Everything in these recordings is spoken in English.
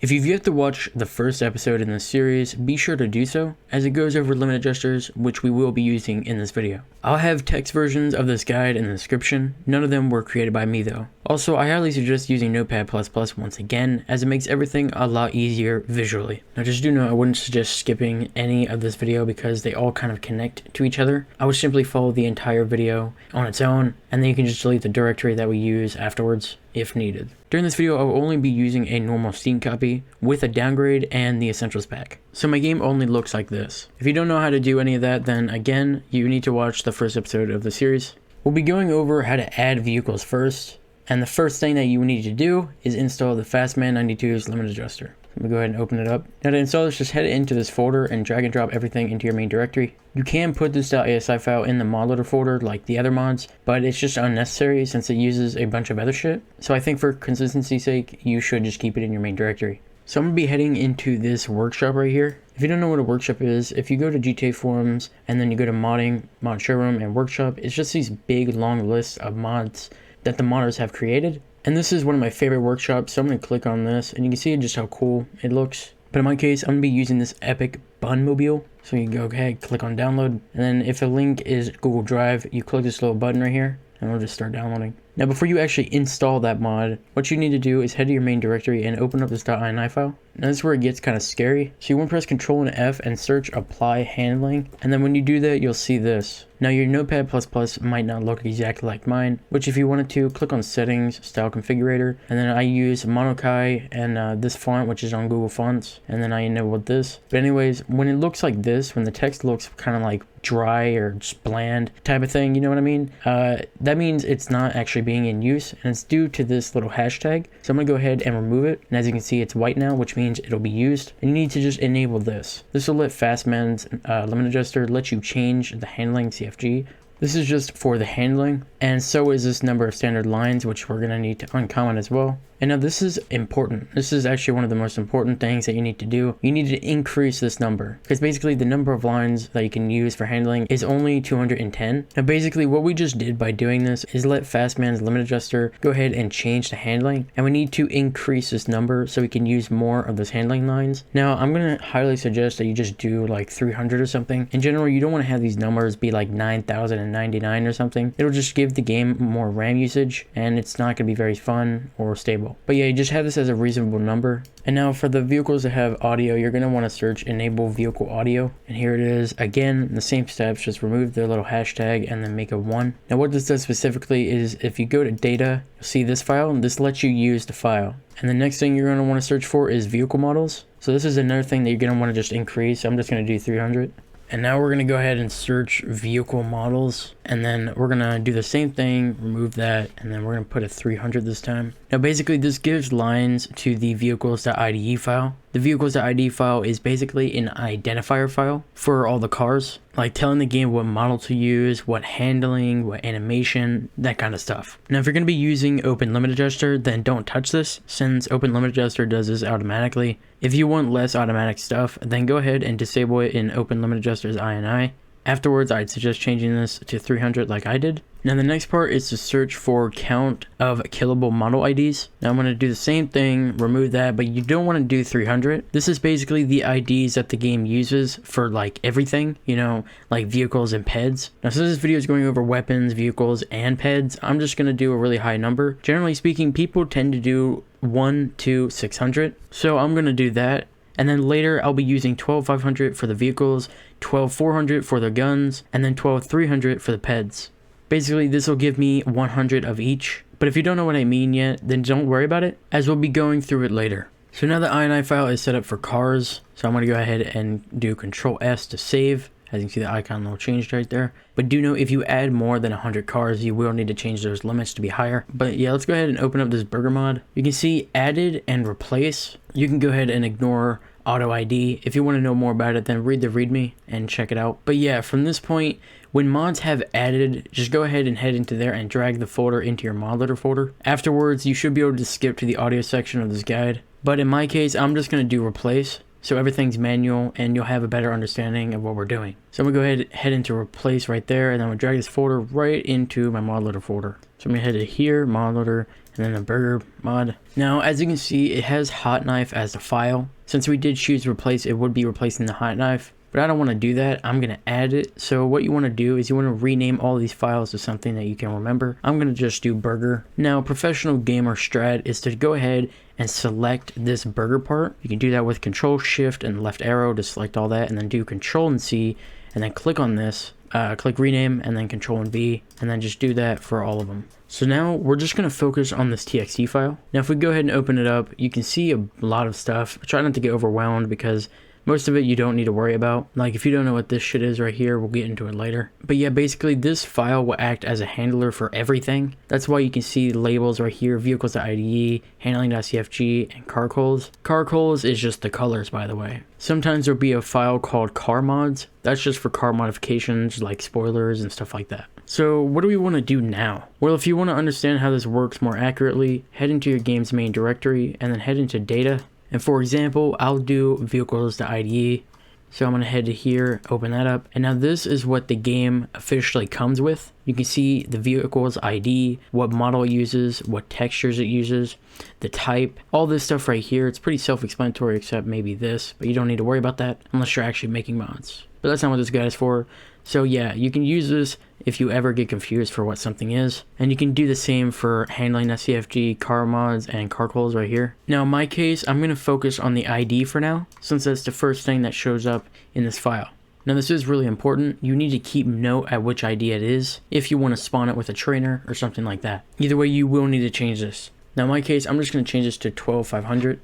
If you've yet to watch the first episode in this series, be sure to do so, as it goes over limit adjusters, which we will be using in this video. I'll have text versions of this guide in the description. None of them were created by me though. Also, I highly suggest using Notepad++ once again, as it makes everything a lot easier visually. Now just do know I wouldn't suggest skipping any of this video because they all kind of connect to each other. I would simply follow the entire video on its own, and then you can just delete the directory that we use afterwards if needed. During this video, I will only be using a normal Steam copy with a downgrade and the Essentials pack. So my game only looks like this. If you don't know how to do any of that, then again, you need to watch the first episode of the series. We'll be going over how to add vehicles first, and the first thing that you need to do is install the Fastman92's limit adjuster. I'm gonna go ahead and open it up. Now to install this, just head into this folder and drag and drop everything into your main directory. You can put this .asi file in the mod loader folder like the other mods, but it's just unnecessary since it uses a bunch of other shit. So I think for consistency's sake, you should just keep it in your main directory. So I'm gonna be heading into this workshop right here. If you don't know what a workshop is, if you go to GTA forums and then you go to modding, mod showroom, and workshop, it's just these big long lists of mods that the modders have created. And this is one of my favorite workshops, so I'm going to click on this and you can see just how cool it looks. But in my case, I'm going to be using this epic bun mobile. So you can go ahead, click on download, and then if the link is Google Drive, you click this little button right here and it'll just start downloading. Now before you actually install that mod, what you need to do is head to your main directory and open up this .ini file. Now this is where it gets kind of scary. So you want to press Ctrl and F and search apply handling. And then when you do that, you'll see this. Now your Notepad++ might not look exactly like mine, which if you wanted to, click on settings, style configurator, and then I use Monokai and this font, which is on Google Fonts, and then I enabled this. But anyways, when it looks like this, when the text looks kind of like dry or just bland type of thing, you know what I mean? That means it's not actually being in use, and it's due to this little hashtag. So I'm gonna go ahead and remove it, and as you can see, it's white now, which means it'll be used. And you need to just enable this. This will let Fastman's limit adjuster let you change the handling CFG. This is just for the handling, and so is this number of standard lines, which we're gonna need to uncomment as well. And now this is important. This is actually one of the most important things that you need to do. You need to increase this number, because basically the number of lines that you can use for handling is only 210. Now basically what we just did by doing this is let Fastman's limit adjuster go ahead and change the handling, and we need to increase this number so we can use more of those handling lines. Now I'm gonna highly suggest that you just do like 300 or something. In general, you don't want to have these numbers be like 9,099 or something. It'll just give the game more RAM usage, and it's not gonna be very fun or stable. But yeah, you just have this as a reasonable number. And now for the vehicles that have audio, you're going to want to search enable vehicle audio. And here it is. Again, the same steps, just remove the little hashtag and then make a 1. Now what this does specifically is if you go to data, you'll see this file, and this lets you use the file. And the next thing you're going to want to search for is vehicle models. So this is another thing that you're going to want to just increase. I'm just going to do 300. And now we're going to go ahead and search vehicle models, and then we're going to do the same thing, remove that, and then we're going to put a 300 this time. Now basically this gives lines to the vehicles.ide file. The vehicles.ide file is basically an identifier file for all the cars, like telling the game what model to use, what handling, what animation, that kind of stuff. Now if you're going to be using Open Limit Adjuster, then don't touch this, since Open Limit Adjuster does this automatically. If you want less automatic stuff, then go ahead and disable it in Open Limit Adjuster's INI. Afterwards, I'd suggest changing this to 300 like I did. Now the next part is to search for count of killable model IDs. Now I'm going to do the same thing, remove that, but you don't want to do 300. This is basically the IDs that the game uses for like everything, you know, like vehicles and Peds. Now since this video is going over weapons, vehicles, and Peds, I'm just going to do a really high number. Generally speaking, people tend to do 1 to 600. So I'm going to do that. And then later I'll be using 12,500 for the vehicles, 12,400 for the guns, and then 12,300 for the Peds. Basically this will give me 100 of each, but if you don't know what I mean yet, then don't worry about it, as we'll be going through it later. So now the INI file is set up for cars, so I'm going to go ahead and do Ctrl+S to save. As you can see, the icon will change right there. But do note, if you add more than 100 cars, you will need to change those limits to be higher. But yeah, let's go ahead and open up this burger mod. You can see added and replace. You can go ahead and ignore auto ID. If you want to know more about it, then read the README and check it out. But yeah, from this point, when mods have added, just go ahead and head into there and drag the folder into your mod loader folder. Afterwards, you should be able to skip to the audio section of this guide. But in my case, I'm just going to do replace. so everything's manual and you'll have a better understanding of what we're doing. So I'm gonna go head into replace right there, and I'm gonna drag this folder right into my mod loader folder. So I'm gonna head to here, mod loader, and then the burger mod. Now, as you can see, it has hot knife as the file. Since we did choose replace, it would be replacing the hot knife, but I don't want to do that. I'm going to add it. So what you want to do is you want to rename all these files to something that you can remember. I'm going to just do burger. Now, professional gamer strat is to go ahead and select this burger part. You can do that with Control+Shift and left arrow to select all that, and then do Control and C, and then click on this, click rename, and then Control and V, and then just do that for all of them. So now we're just going to focus on this txt file. Now if we go ahead and open it up, you can see a lot of stuff. Try not to get overwhelmed because most of it you don't need to worry about. Like if you don't know what this shit is right here, we'll get into it later. But yeah, basically this file will act as a handler for everything. That's why you can see labels right here, Vehicles.ide, Handling.cfg, and car codes. Car codes is just the colors, by the way. Sometimes there'll be a file called car mods. That's just for car modifications like spoilers and stuff like that. So what do we want to do now? Well, if you want to understand how this works more accurately, head into your game's main directory and then head into data. And for example, I'll do Vehicles.ide. So I'm going to head to here, open that up. And now this is what the game officially comes with. You can see the Vehicles ID, what model it uses, what textures it uses, the type, all this stuff right here. It's pretty self-explanatory except maybe this, but you don't need to worry about that unless you're actually making mods. But that's not what this guide is for. So yeah, you can use this if you ever get confused for what something is. And you can do the same for Handling.cfg, car mods, and car calls right here. Now in my case, I'm going to focus on the ID for now, since that's the first thing that shows up in this file. Now this is really important. You need to keep note at which ID it is if you want to spawn it with a trainer or something like that. Either way, you will need to change this. Now in my case, I'm just going to change this to 12500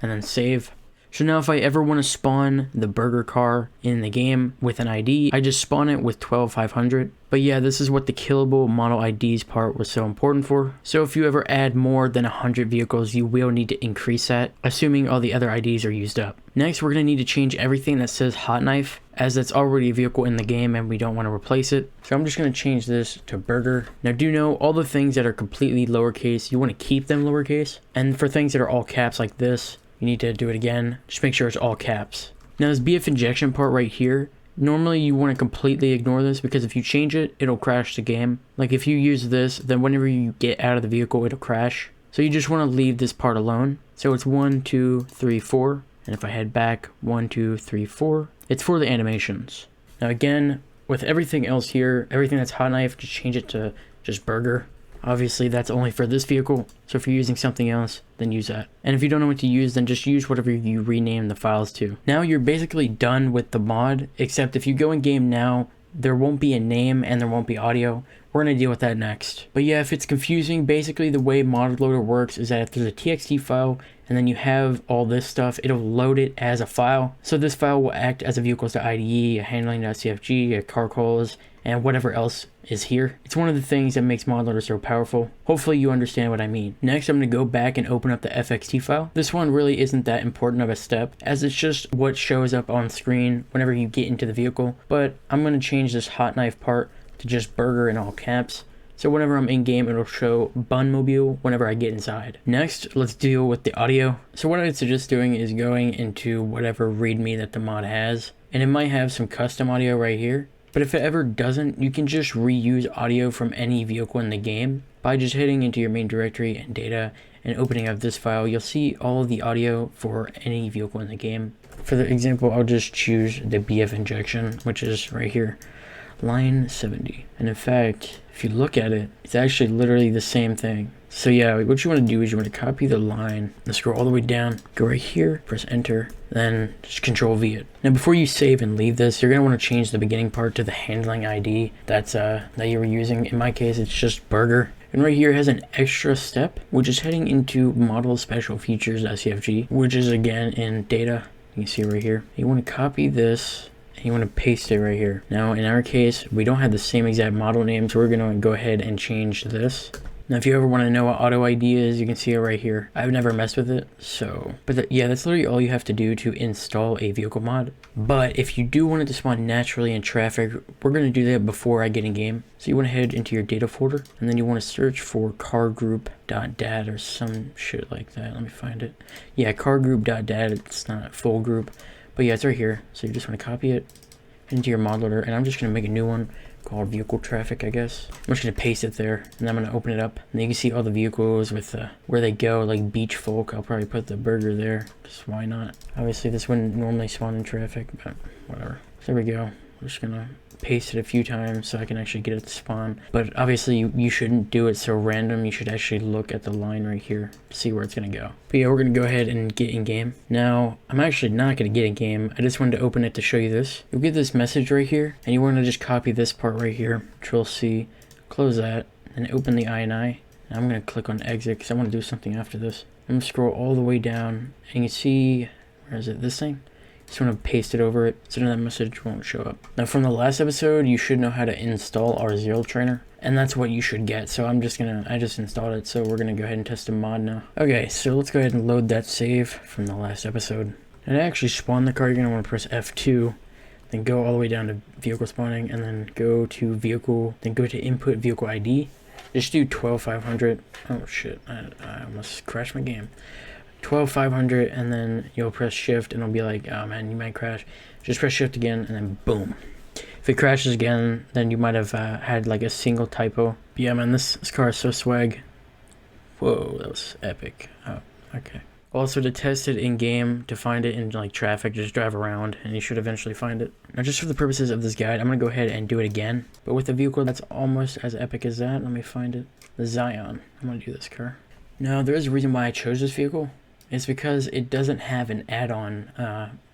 and then save. So now if I ever want to spawn the burger car in the game with an ID, I just spawn it with 12500. But yeah, this is what the killable model IDs part was so important for. So if you ever add more than 100 vehicles, you will need to increase that, assuming all the other IDs are used up. Next, we're going to need to change everything that says hot knife, as that's already a vehicle in the game and we don't want to replace it. So I'm just going to change this to burger. Now do know all the things that are completely lowercase, you want to keep them lowercase. And for things that are all caps like this, you need to do it again. Just make sure it's all caps. Now this BF injection part right here, normally you want to completely ignore this because if you change it, it'll crash the game. Like if you use this, then whenever you get out of the vehicle, it'll crash. So you just want to leave this part alone. So it's 1, 2, 3, 4. And if I head back 1, 2, 3, 4, it's for the animations. Now again, with everything else here, everything that's hot knife, just change it to just burger. Obviously that's only for this vehicle, so if you're using something else, then use that. And if you don't know what to use, then just use whatever you rename the files to. Now you're basically done with the mod, except if you go in game now, there won't be a name and there won't be audio. We're going to deal with that next. But yeah, if it's confusing, basically the way mod loader works is that if there's a txt file and then you have all this stuff, it'll load it as a file. So this file will act as a Vehicles.ide, a Handling.cfg, a car calls, and whatever else is here. It's one of the things that makes mod loader so powerful. Hopefully you understand what I mean. Next, I'm going to go back and open up the fxt file. This one really isn't that important of a step, as it's just what shows up on screen whenever you get into the vehicle. But I'm going to change this hot knife part to just burger in all caps. So whenever I'm in game, it'll show Bunmobile whenever I get inside. Next, let's deal with the audio. So what I'd suggest doing is going into whatever readme that the mod has. And it might have some custom audio right here. But if it ever doesn't, you can just reuse audio from any vehicle in the game by just heading into your main directory and data and opening up this file. You'll see all of the audio for any vehicle in the game. For the example, I'll just choose the BF injection, which is right here, line 70. And in fact, if you look at it, it's actually literally the same thing. So yeah, what you want to do is you want to copy the line and scroll all the way down, go right here, press enter, then just Control V it. Now before you save and leave this, you're going to want to change the beginning part to the handling ID that you were using. In my case, it's just burger. And right here it has an extra step, which is heading into model special features.cfg, which is again in data. You can see right here. You want to copy this and you want to paste it right here. Now in our case, we don't have the same exact model name, so we're going to go ahead and change this. Now, if you ever want to know what auto ID is, you can see it right here. I've never messed with it, so... But yeah, that's literally all you have to do to install a vehicle mod. But if you do want it to spawn naturally in traffic, we're going to do that before I get in game. So you want to head into your data folder, and then you want to search for cargroup.dat or some shit like that. Let me find it. Yeah, cargroup.dat. It's not full group. But yeah, it's right here. So you just want to copy it into your mod loader, and I'm just going to make a new one called vehicle traffic, I guess. I'm just going to paste it there, and I'm going to open it up, and then you can see all the vehicles with where they go, like beach folk. I'll probably put the burger there, just why not. Obviously this wouldn't normally spawn in traffic, but whatever. So there we go. I'm just going to paste it a few times so I can actually get it to spawn. But obviously you shouldn't do it so random. You should actually look at the line right here to see where it's going to go. But yeah, we're going to go ahead and get in game. Now, I'm actually not going to get in game. I just wanted to open it to show you this. You'll get this message right here, and you want to just copy this part right here. Control-C, close that, and open the INI. Now I'm going to click on exit because I want to do something after this. I'm going to scroll all the way down, and you can see, where is it, this thing? Just want to paste it over it so that message won't show up. Now from the last episode, you should know how to install our Zero Trainer, and that's what you should get. So I just installed it, so we're gonna go ahead and test the mod now. Okay, so let's go ahead and load that save from the last episode. And to actually spawn the car, you're gonna want to press F2, then go all the way down to vehicle spawning, and then go to vehicle, then go to input vehicle ID. Just do 12500. Oh shit, I almost crashed my game. 12500, and then you'll press shift and it'll be like, oh man, you might crash. Just press shift again, and then boom. If it crashes again, then you might have had like a single typo. But yeah, man, this car is so swag. Whoa, that was epic. Oh, okay. Also, to test it in game, to find it in like traffic, just drive around and you should eventually find it. Now, just for the purposes of this guide, I'm gonna go ahead and do it again, but with a vehicle that's almost as epic as that. Let me find it. The Zion. I'm gonna do this car. Now, there is a reason why I chose this vehicle. It's because it doesn't have an add-on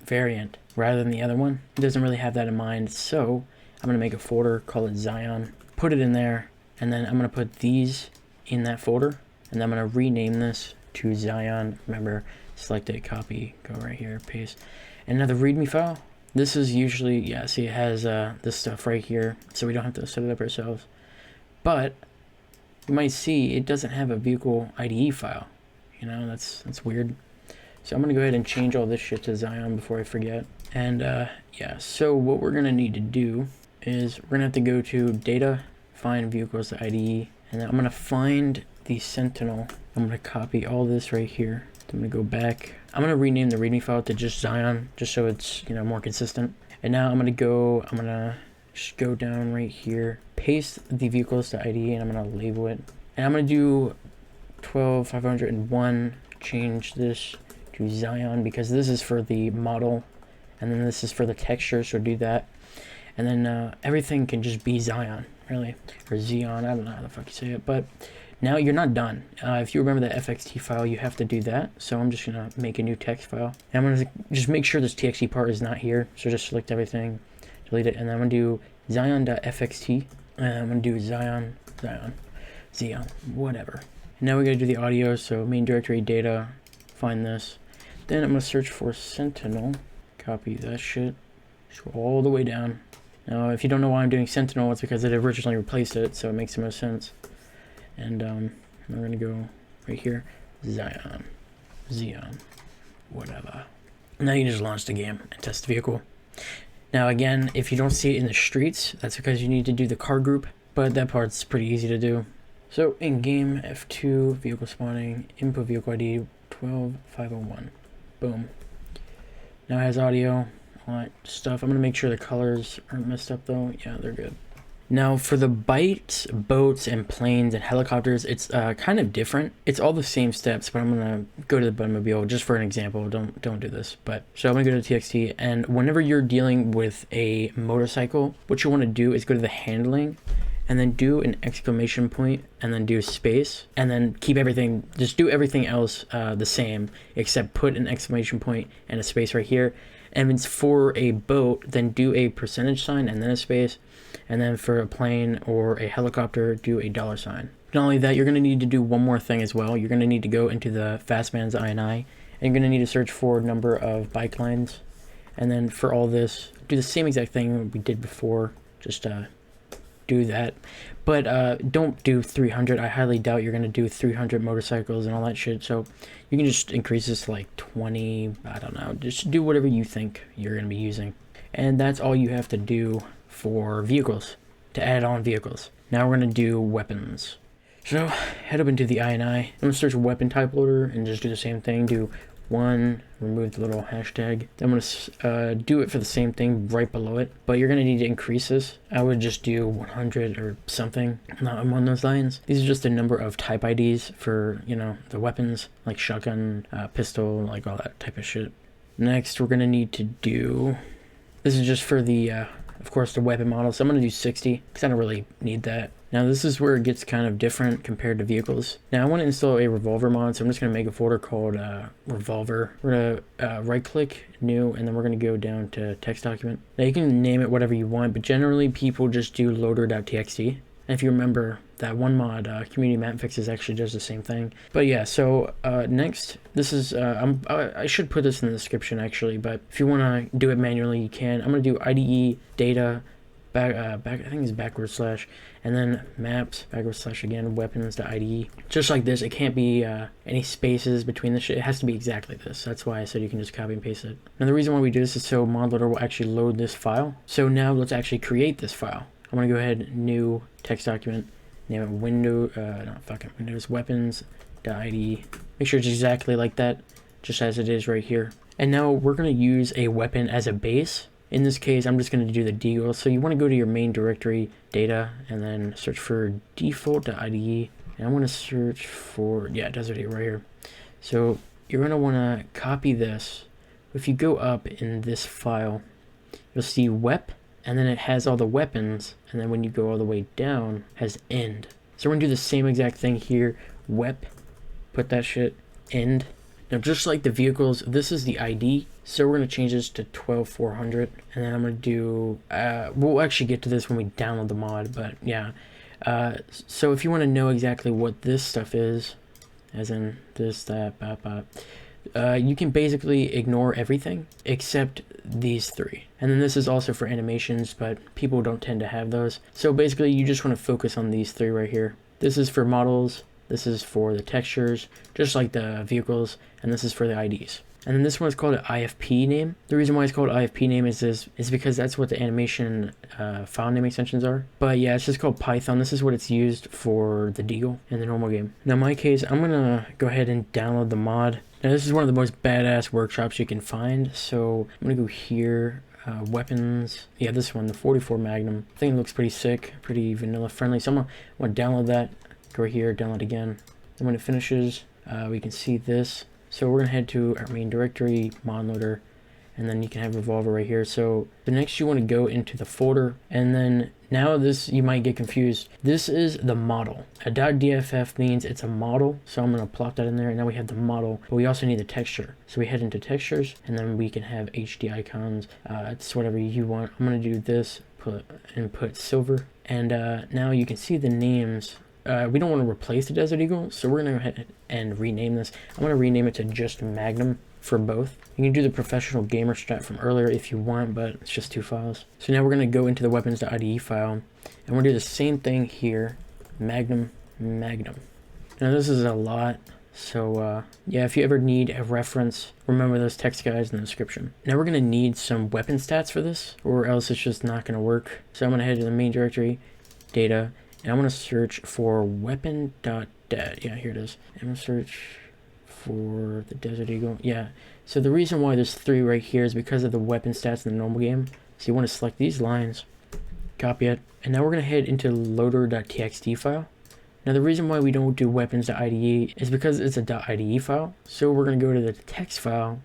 variant rather than the other one. It doesn't really have that in mind, so I'm going to make a folder, call it Zion, put it in there, and then I'm going to put these in that folder, and then I'm going to rename this to Zion. Remember, select it, copy, go right here, paste. And now the README file, this is usually, yeah, see it has this stuff right here, so we don't have to set it up ourselves. But you might see it doesn't have a vehicle IDE file. You know, that's weird. So I'm going to go ahead and change all this shit to Zion before I forget. And yeah, so what we're going to need to do is we're going to have to go to data, find vehicles to IDE, and then I'm going to find the Sentinel. I'm going to copy all this right here. I'm going to go back. I'm going to rename the README file to just Zion, just so it's, you know, more consistent. And now I'm going to just go down right here, paste the vehicles to IDE, and I'm going to label it. And I'm going to do 12501, change this to Zion because this is for the model, and then this is for the texture, so do that. And then everything can just be Zion, really, or Xeon, I don't know how the fuck you say it. But now you're not done. If you remember the FXT file, you have to do that. So I'm just gonna make a new text file, and I'm gonna just make sure this TXT part is not here, so just select everything, delete it, and then I'm gonna do Zion.fxt, and I'm gonna do Zion, whatever. Now we gotta do the audio, so main directory data, find this. Then I'm gonna search for Sentinel, copy that shit, scroll all the way down. Now if you don't know why I'm doing Sentinel, it's because it originally replaced it, so it makes the most sense. And we're gonna go right here, Zion, whatever. Now you can just launch the game and test the vehicle. Now again, if you don't see it in the streets, that's because you need to do the car group, but that part's pretty easy to do. So in game, F2, vehicle spawning, input vehicle ID 12501. Boom. Now it has audio, all that stuff. I'm gonna make sure the colors aren't messed up though. Yeah, they're good. Now for the bikes, boats, and planes and helicopters, it's kind of different. It's all the same steps, but I'm gonna go to the Buttermobile just for an example. Don't do this. But so I'm gonna go to TXT, and whenever you're dealing with a motorcycle, what you want to do is go to the handling, and then do an exclamation point, and then do space, and then keep everything, just do everything else the same, except put an exclamation point and a space right here. And if it's for a boat, then do a percentage sign and then a space. And then for a plane or a helicopter, do a $sign. Not only that, you're gonna need to do one more thing as well. You're gonna need to go into the Fastman's INI, and you're gonna need to search for number of bike lines. And then for all this, do the same exact thing we did before, just do that. But don't do 300. I highly doubt you're going to do 300 motorcycles and all that shit. So you can just increase this to like 20. I don't know. Just do whatever you think you're going to be using. And that's all you have to do for vehicles, to add on vehicles. Now we're going to do weapons. So head up into the INI. I'm going to search weapon type loader and just do the same thing. Do 1, remove the little hashtag. I'm going to do it for the same thing right below it, but you're going to need to increase this. I would just do 100 or something, not on those lines. These are just the number of type IDs for, you know, the weapons, like shotgun, pistol, like all that type of shit. Next, we're going to need to do, this is just for the, of course, the weapon model. So I'm going to do 60 because I don't really need that. Now this is where it gets kind of different compared to vehicles. Now I want to install a revolver mod, so I'm just going to make a folder called revolver. We're going to right click, new, and then we're going to go down to text document. Now you can name it whatever you want, but generally people just do loader.txt. And if you remember, that one mod, community map fixes, actually does the same thing. But yeah, so next, this is, I should put this in the description actually, but if you want to do it manually, you can. I'm going to do IDE data I think it's backward slash, and then maps backward slash again weapons.ide. Just like this, it can't be any spaces between the shit. It has to be exactly this. That's why I said you can just copy and paste it. Now the reason why we do this is so ModLoader will actually load this file. So now let's actually create this file. I'm gonna go ahead, new text document, name it Windows weapons.ide. Make sure it's exactly like that, just as it is right here. And now we're gonna use a weapon as a base. In this case, I'm just going to do the deagle. So you want to go to your main directory, data, and then search for default.ide. And I want to search for, yeah, Desert Eagle right here. So you're going to want to copy this. If you go up in this file, you'll see wep, and then it has all the weapons. And then when you go all the way down, it has end. So we're going to do the same exact thing here. Wep, put that shit, end. Now, just like the vehicles, this is the ID, so we're going to change this to 12400, and then I'm going to do, we'll actually get to this when we download the mod, but yeah. So if you want to know exactly what this stuff is, as in this, that, you can basically ignore everything except these three. And then this is also for animations, but people don't tend to have those. So basically, you just want to focus on these three right here. This is for models. This is for the textures, just like the vehicles, and this is for the IDs. And then this one is called an IFP name. The reason why it's called IFP name is because that's what the animation file name extensions are. But yeah, it's just called Python. This is what it's used for the deagle in the normal game. Now in my case, I'm gonna go ahead and download the mod. Now this is one of the most badass workshops you can find. So I'm gonna go here, weapons. Yeah, this one, the 44 Magnum. I think it looks pretty sick, pretty vanilla friendly. So I'm gonna download that. Go here, download again. And when it finishes, we can see this. So we're gonna head to our main directory, ModLoader, and then you can have Revolver right here. So the next you want to go into the folder, and then now this, you might get confused. This is the model. A .dff means it's a model, so I'm gonna plop that in there. And now we have the model, but we also need the texture. So we head into textures, and then we can have HD icons. It's whatever you want. I'm gonna do this, put silver, and now you can see the names. We don't want to replace the Desert Eagle, so we're going to go ahead and rename this. I'm going to rename it to just Magnum for both. You can do the professional gamer strat from earlier if you want, but it's just 2 files. So now we're going to go into the weapons.ide file, and we're going to do the same thing here, Magnum. Now this is a lot, so yeah, if you ever need a reference, remember those text guides in the description. Now we're going to need some weapon stats for this, or else it's just not going to work. So I'm going to head to the main directory, data, and I'm going to search for weapon.dat. Yeah, here it is. I'm going to search for the Desert Eagle. Yeah, so the reason why there's 3 right here is because of the weapon stats in the normal game. So you want to select these lines, copy it, and now we're going to head into loader.txt file. Now the reason why we don't do weapons.ide is because it's a .ide file. So we're going to go to the text file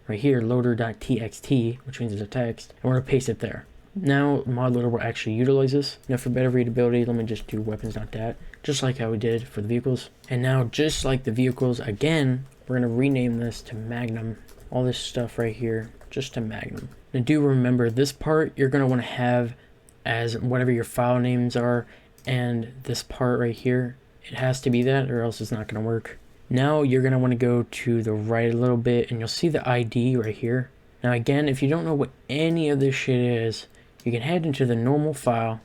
right here, loader.txt, which means it's a text, and we're going to paste it there. Now ModLoader will actually utilize this. Now for better readability, let me just do weapons.dat, just like how we did for the vehicles. And now just like the vehicles, again, we're going to rename this to Magnum. All this stuff right here, just to Magnum. Now do remember, this part you're going to want to have as whatever your file names are, and this part right here, it has to be that or else it's not going to work. Now you're going to want to go to the right a little bit, and you'll see the ID right here. Now again, if you don't know what any of this shit is, you can head into the normal file,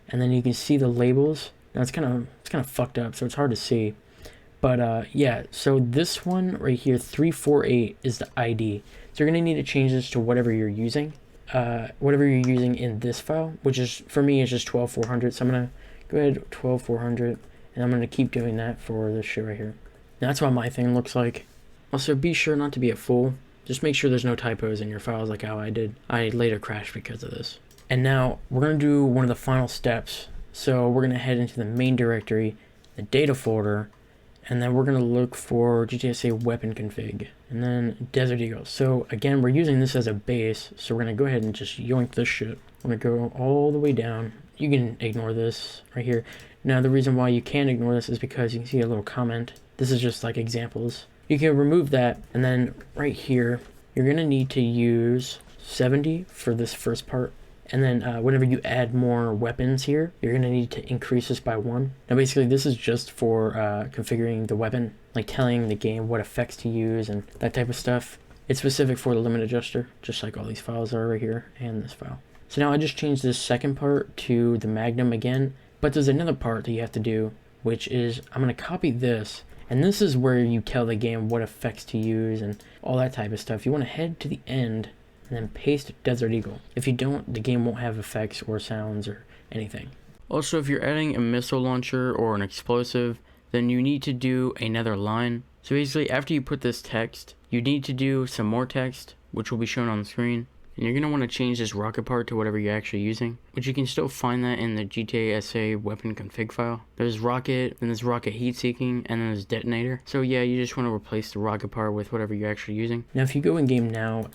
and then you can see the labels. Now it's kind of fucked up, so it's hard to see. But yeah, so this one right here, 348 is the ID. So you're gonna need to change this to whatever you're using. Whatever you're using in this file, which is, for me, is just 12400. So I'm gonna go ahead 12400, and I'm gonna keep doing that for this shit right here. Now, that's what my thing looks like. Also, be sure not to be a fool. Just make sure there's no typos in your files like how I did. I later crashed because of this. And now we're gonna do one of the final steps. So we're gonna head into the main directory, the data folder, and then we're going to look for GTA San weapon config, and then Desert Eagle. So again, we're using this as a base, so we're going to go ahead and just yoink this shit. We're going to go all the way down. You can ignore this right here. Now, the reason why you can't ignore this is because you can see a little comment. This is just like examples. You can remove that, and then right here, you're going to need to use 70 for this first part. And then whenever you add more weapons here, you're going to need to increase this by 1. Now basically this is just for configuring the weapon, like telling the game what effects to use and that type of stuff. It's specific for the limit adjuster, just like all these files are right here and this file. So now I just changed this second part to the MAGNUM again, but there's another part that you have to do, which is I'm going to copy this. And this is where you tell the game what effects to use and all that type of stuff. You want to head to the end and then paste Desert Eagle. If you don't, the game won't have effects or sounds or anything. Also, if you're adding a missile launcher or an explosive, then you need to do another line. So basically, after you put this text, you need to do some more text, which will be shown on the screen. And you're going to want to change this rocket part to whatever you're actually using, which you can still find that in the GTA SA weapon config file. There's rocket, then there's rocket heat seeking, and then there's detonator. So yeah, you just want to replace the rocket part with whatever you're actually using. Now if you go in game now,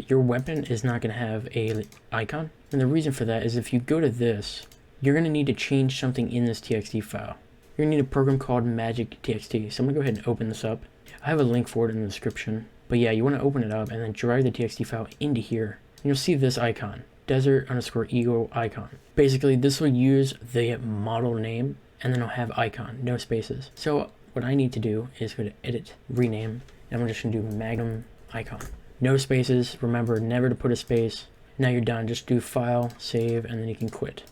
your weapon is not going to have a icon. And the reason for that is if you go to this, you're going to need to change something in this txt file. You're going to need a program called magic.txt. So I'm going to go ahead and open this up. I have a link for it in the description. But yeah, you want to open it up and then drag the txt file into here. And you'll see this icon, Desert_Eagle icon. Basically, this will use the model name and then it'll have icon, no spaces. So what I need to do is go to edit, rename, and I'm just gonna do MAGNUM icon. No spaces, remember never to put a space. Now you're done, just do file, save, and then you can quit.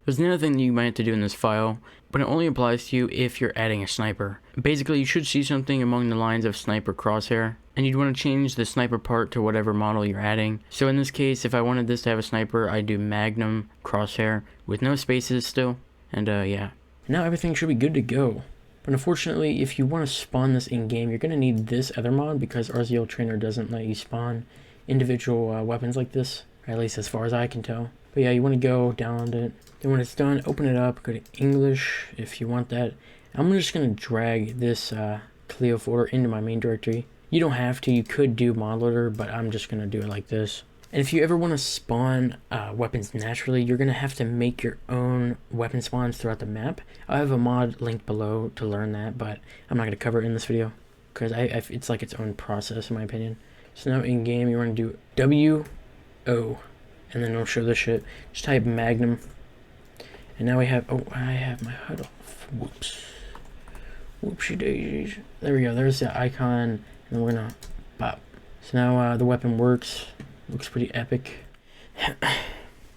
There's another thing that you might have to do in this file, but it only applies to you if you're adding a sniper. Basically, you should see something among the lines of sniper crosshair, and you'd want to change the sniper part to whatever model you're adding. So in this case, if I wanted this to have a sniper, I'd do MAGNUM crosshair with no spaces still, and yeah. Now everything should be good to go. But unfortunately, if you want to spawn this in-game, you're going to need this other mod because RZL Trainer doesn't let you spawn individual weapons like this, or at least as far as I can tell. But yeah, you want to go download it. Then when it's done, open it up, go to English if you want that. I'm just going to drag this Clio folder into my main directory. You don't have to, you could do mod loader, but I'm just going to do it like this. And if you ever want to spawn weapons naturally, you're going to have to make your own weapon spawns throughout the map. I have a mod linked below to learn that, but I'm not going to cover it in this video because it's like its own process in my opinion. So now in game, you want to do WO, and then it'll show this shit. Just type MAGNUM. And now we have, oh, I have my HUD off. Whoops. Whoopsie daisies. There we go. There's the icon. And then we're going to pop. So now the weapon works. Looks pretty epic.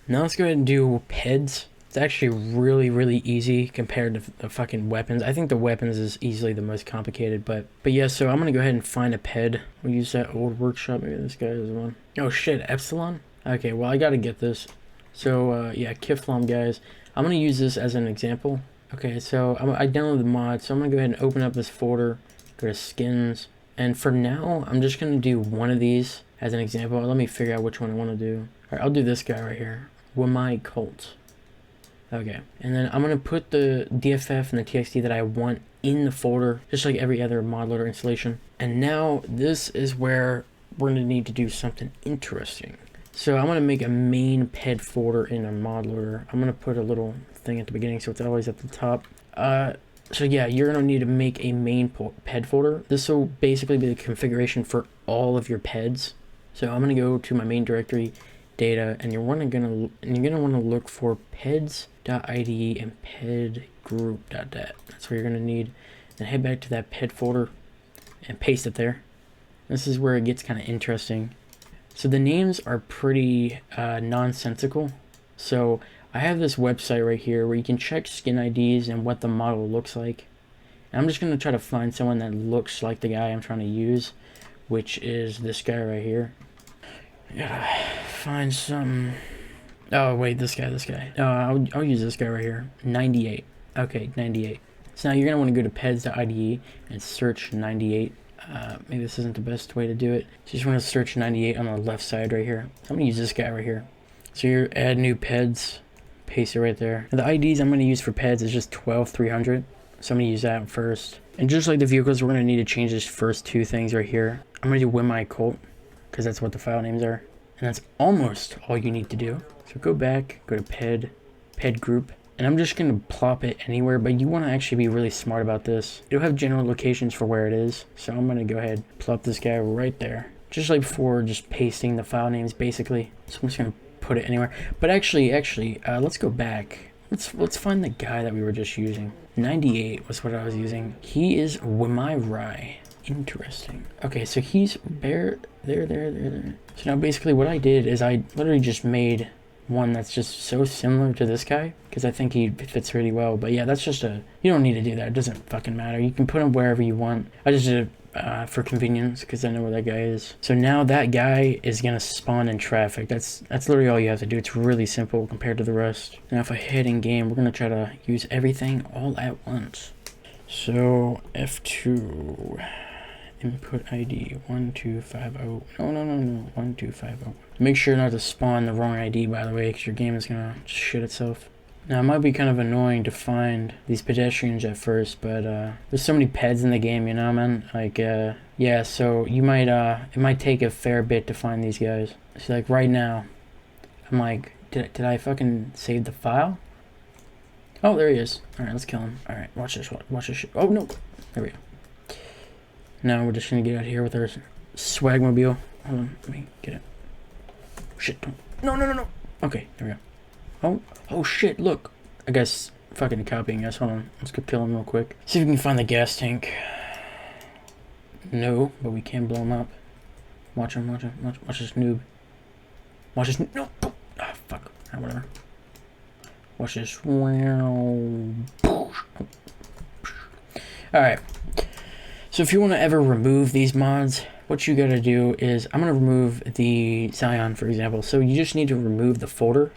Now let's go ahead and do Peds. It's actually really easy compared to the fucking weapons. I think the weapons is easily the most complicated. But yeah, so I'm going to go ahead and find a Ped. We'll use that old workshop. Maybe this guy is one. Oh shit, Epsilon? Okay, well I got to get this. So yeah, Kiflam guys. I'm going to use this as an example. Okay, so I downloaded the mod, so I'm going to go ahead and open up this folder, go to skins, and for now, I'm just going to do one of these as an example. Let me figure out which one I want to do. Alright, I'll do this guy right here, Wamai Cult. Okay, and then I'm going to put the DFF and the TXT that I want in the folder, just like every other mod loader installation. And now, this is where we're going to need to do something interesting. So I'm going to make a main ped folder in a mod loader. I'm going to put a little thing at the beginning so it's always at the top. So yeah, you're going to need to make a main ped folder. This will basically be the configuration for all of your peds. So I'm going to go to my main directory, data, and you're going to want to look for Peds.ide and pedgroup.dat. That's what you're going to need. Then head back to that ped folder and paste it there. This is where it gets kind of interesting. So the names are pretty nonsensical. So I have this website right here where you can check skin IDs and what the model looks like. And I'm just going to try to find someone that looks like the guy I'm trying to use, which is this guy right here. Gotta find some... Oh, wait, this guy. I'll use this guy right here. 98. Okay, 98. So now you're going to want to go to Peds.ide and search 98. Maybe this isn't the best way to do it. So you just want to search 98 on the left side right here. I'm going to use this guy right here. So you add new Peds, paste it right there. Now the IDs I'm going to use for Peds is just 12300. So I'm going to use that first. And just like the vehicles, we're going to need to change these first two things right here. I'm going to do Win Colt, because that's what the file names are. And that's almost all you need to do. So go back, go to Ped group. And I'm just going to plop it anywhere, but you want to actually be really smart about this. It'll have general locations for where it is. So I'm going to go ahead and plop this guy right there. Just like before, just pasting the file names basically. So I'm just going to put it anywhere. But actually, let's go back. Let's find the guy that we were just using. 98 was what I was using. He is Wimai. Interesting. Okay, so he's there. So now basically what I did is I literally just made one that's just so similar to this guy because I think he fits really well. But yeah, that's just you don't need to do that. It doesn't fucking matter. You can put him wherever you want. I just did it for convenience because I know where that guy is. So now that guy is gonna spawn in traffic. That's literally all you have to do. It's really simple compared to the rest. Now if I hit in game, we're gonna try to use everything all at once. So F2 input ID 1250. No, 1250. Make sure not to spawn the wrong ID, by the way, because your game is gonna shit itself. Now it might be kind of annoying to find these pedestrians at first, but there's so many Peds in the game, you know, man. Like yeah, so you might it might take a fair bit to find these guys. So like right now, I'm like, did I fucking save the file? Oh, there he is. All right, let's kill him. All right, watch this shit. Oh no, there we go. Now we're just gonna get out of here with our swagmobile. Hold on, let me get it. Shit, don't. No. Okay, there we go. Oh shit, look. I guess fucking copying us. Hold on, let's go kill him real quick. See if we can find the gas tank. No, but we can blow him up. Watch him, watch this noob. Watch this no. Ah, fuck. Ah, whatever. Watch this. Alright. So if you want to ever remove these mods, what you gotta do is, I'm gonna remove the Zion, for example. So you just need to remove the folder,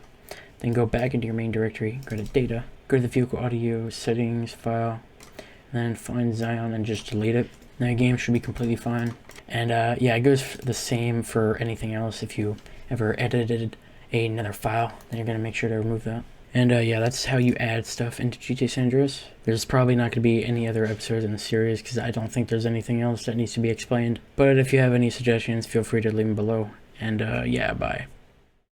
then go back into your main directory, go to data, go to the vehicle audio settings file, and then find Zion and just delete it. Now your game should be completely fine. And yeah, it goes the same for anything else. If you ever edited another file, then you're gonna make sure to remove that. And yeah, that's how you add stuff into GTA San Andreas. There's probably not going to be any other episodes in the series because I don't think there's anything else that needs to be explained. But if you have any suggestions, feel free to leave them below. And yeah, bye.